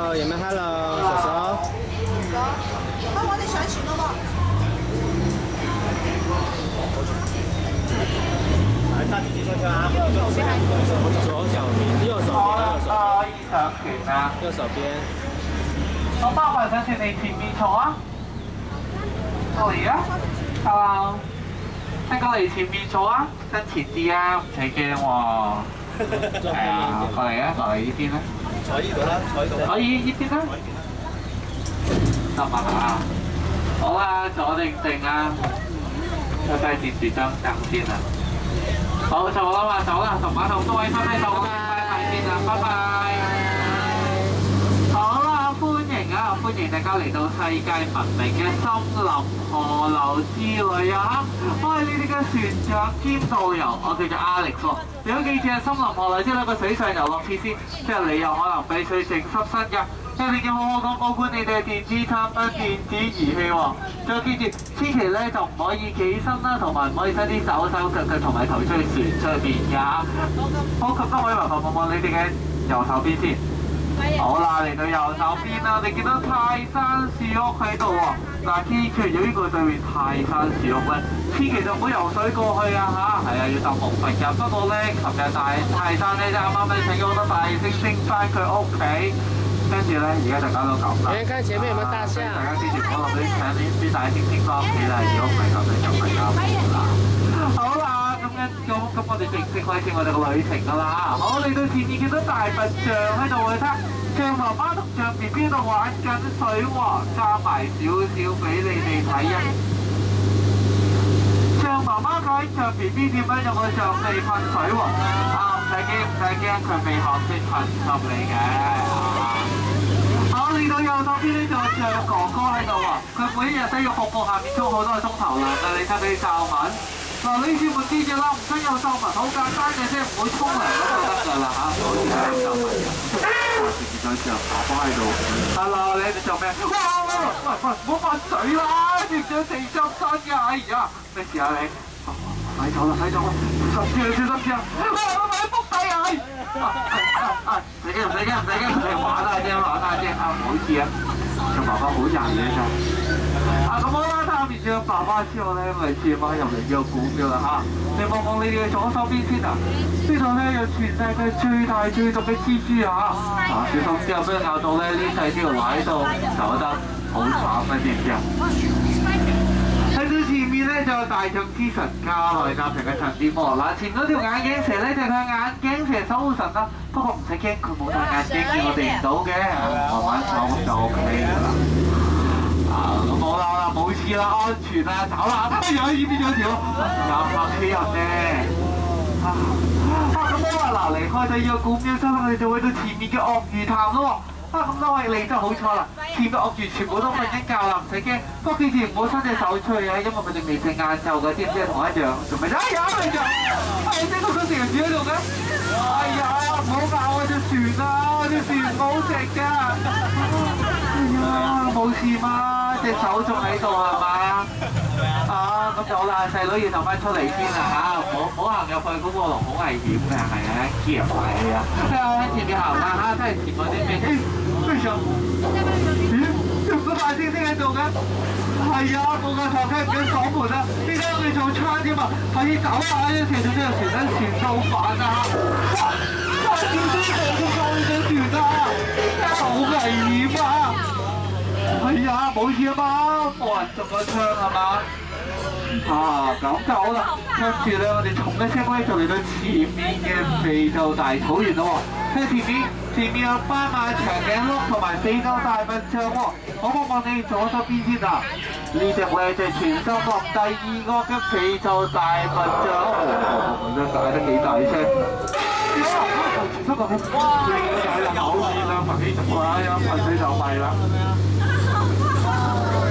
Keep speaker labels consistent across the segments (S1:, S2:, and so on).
S1: Hello，有冇 Hello？手手。
S2: 幫我哋上船咯喎！
S1: 來，大姐姐上車啊！左手邊，右手邊，
S3: 上船啊！
S1: 右手邊。
S3: 我麻煩上船你前面坐啊！過嚟啊 ！Hello， 聽過嚟前面坐啊，跟前啲啊，唔使驚喎。係啊，過嚟啊，過嚟呢邊啦。
S1: 坐呢度啦，坐呢度啦。
S3: 可以呢邊啦。得嘛？好啦，坐定定啊！我再截住張凳先啊！好，走啦嘛，走啦，同碼頭各位分喺度，拜拜先啦，拜拜。好啦，歡迎啊，歡迎大家嚟到世界聞名嘅森林河流之旅啊！我係你哋嘅船長兼導遊，我叫做 Alex 喎。你都記住係森林河流之旅個水上遊樂設施，即係你有可能俾水整濕身㗎。一定要好好咁保管你哋嘅電子產品、電子儀器喎。仲有記住，千祈咧就唔可以企起身啦，同埋唔可以伸啲手腳同埋頭出去船出邊㗎。好，咁多位麻煩望望你哋嘅右手邊先。好啦，嚟到右手邊啦，你見到泰山樹屋喺度喎。嗱，記住咗呢個對面泰山樹屋咧，千祈就唔好游水過去啊嚇。係啊，要搭木筏㗎。不過咧，琴日泰山咧就啱啱咧請咗好多大猩猩翻佢屋企。跟住咧，而家就搞到咁啦。
S1: 你看前面有冇大象？
S3: 大家記住，可能啲請啲大猩猩翻屋企啦。如果唔係咁，你就唔係啱啦。好啦，咁我哋正式開始我哋嘅旅程㗎啦。好，嚟到前面見到大笨象喺度嘅，象媽媽同象 B B 度玩緊水喎，加埋少少俾你哋睇啊！象媽媽睇象 B B 點樣用個象鼻噴水喎？啊，唔使驚，佢未學識噴濕你嘅。好，嚟到右手邊呢度象哥哥喺度喎，佢每一日都要服務下面沖好多個鐘頭涼㗎，你睇佢皺紋。嗱，呢次們記住啦，唔想有皺紋，好簡單嘅啫，唔會沖涼咁就得㗎啦嚇，好似係皺紋嘅。見到象哥哥喺度 ，Hello， 你喺度做咩？喂，唔好噴水啦，要想地濕身㗎，哎呀，咩事啊你？睇咗啦，小心啲啊！喂，仆低啊！唔使驚，玩下啫，啊，唔好意思啊，象爸爸好人嘅咋。啊，咁好啦，睇下面象爸爸之後咧，我哋轉翻入嚟呢個古廟啦嚇。你望望你哋嘅左手邊先啊，呢度咧有全世界最大最毒嘅蜘蛛啊！小心之後俾佢咬到咧，呢細條乸喺度就得好慘啊，知唔知啊？喺到前面咧就有大象之神加來納平嘅神殿喎。嗱，前嗰條眼鏡蛇咧就係佢眼鏡蛇守護神啦。不過唔使驚，佢冇戴眼鏡見我哋唔到嘅，慢慢坐咁就 OK 㗎啦。咁好啦，冇事啦，安全啦，走啦。哎呀，呢邊有條有客人啫。咁好啦，嗱，離開咗呢個古廟之後，我哋就去到前面嘅鱷魚潭咯。咁多位你真係好彩啦，前面鱷魚全部都瞓緊覺啦，唔使驚。不過記住唔好伸隻手出去啊，因為佢哋未食晏晝嘅，知唔知同我一樣？做咩？哎呀，你就係呢個條魚喺度嘅。哎呀，唔好咬我隻船啊！我隻船唔好食㗎。哎呀，冇事嘛，隻手仲喺度係嘛？啊，咁就好啦，細佬要就翻出嚟先啦嚇，唔好行入去嗰個龍好危險嘅，係啊，夾埋啊！喺前面行啦嚇，睇下前嗰啲咩？為什麼？咦，有個大猩猩喺度嘅？係啊，冇個頭睇唔見鎖門啊！點解我哋做餐添啊？快啲走啊！呢條船真係船到煩啊！哇！點知我救你隻船啊？好危險啊！係啊，冇事啊嘛，冇人中咗槍係嘛？啊，咁就好啦。跟住咧，我哋從一聲咧就嚟到前面嘅非洲大草原咯喎。睇前面有斑馬長頸鹿同埋非洲大笨象喎。我望望你左手邊先啊。呢隻咧就係全中國第2個嘅非洲大笨象。真係大得幾大聲！全中國嘅哇！有面啦，噴起就哇，有噴水就弊啦。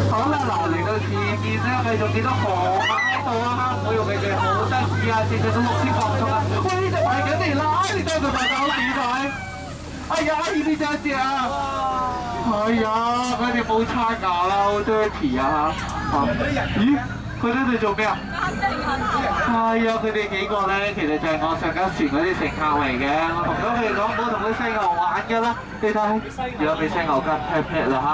S3: 好啦，嗱，嚟到前面咧，繼續見到河馬喺度啊！我用佢哋好得意啊，隻隻都綠色放鬆啊！喂，呢隻排緊嚟啦！你睇佢排得好幾排？哎呀，呢啲真隻啊！哎呀，佢哋冇刷牙啦，好 dirty 啊！咦？佢喺度做咩啊？係係啊，佢哋幾個咧，其實就係我上架船嗰啲乘客嚟嘅。我同咗佢哋講唔好同啲犀牛玩㗎啦。你睇，而家俾犀牛跟 pat pat 啦嚇。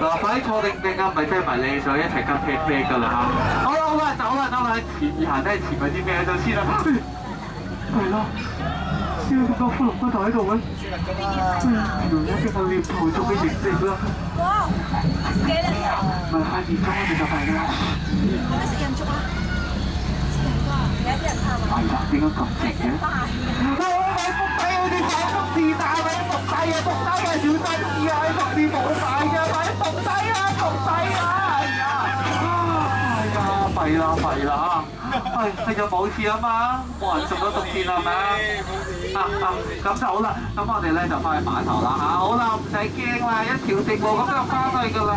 S3: 嗱，快啲坐定定啊，唔係追埋你上一齊跟 pat pat 㗎啦嚇。好啦好啦，走啦走啦，前面行都係前面啲咩喺度先啦。係啦，點解咁多骷髏骨頭喺度嘅？條友嘅個臉圖仲未形成啦。
S2: 哇，幾靚啊！
S3: 咪快啲裝我哋就快㗎啦。
S2: 有冇食人粥啊？食人粥啊？有啲人怕嘛？
S3: 係啦，點解咁直嘅？喂，伏低嗰啲反福士打咪伏低啊！伏低啊！小心啲啊！伏士冇晒嘅，快啲伏低啊！伏低啊！係啊！弊啦弊啦！係就冇事啊嘛，冇人中咗毒箭係咪咁就好啦。咁我哋咧就翻去碼頭啦嚇。好啦，唔使驚啦，一條直路咁就翻去㗎啦。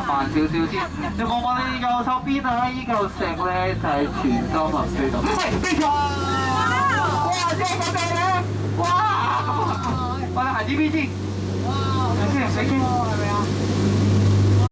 S3: 慢少少先。你望望你右手邊啊，依嚿石咧就係全州文水度。喂，邊個？哇！真係咁靚嘅！哇！我哋行呢邊先。哇！唔使驚唔使驚。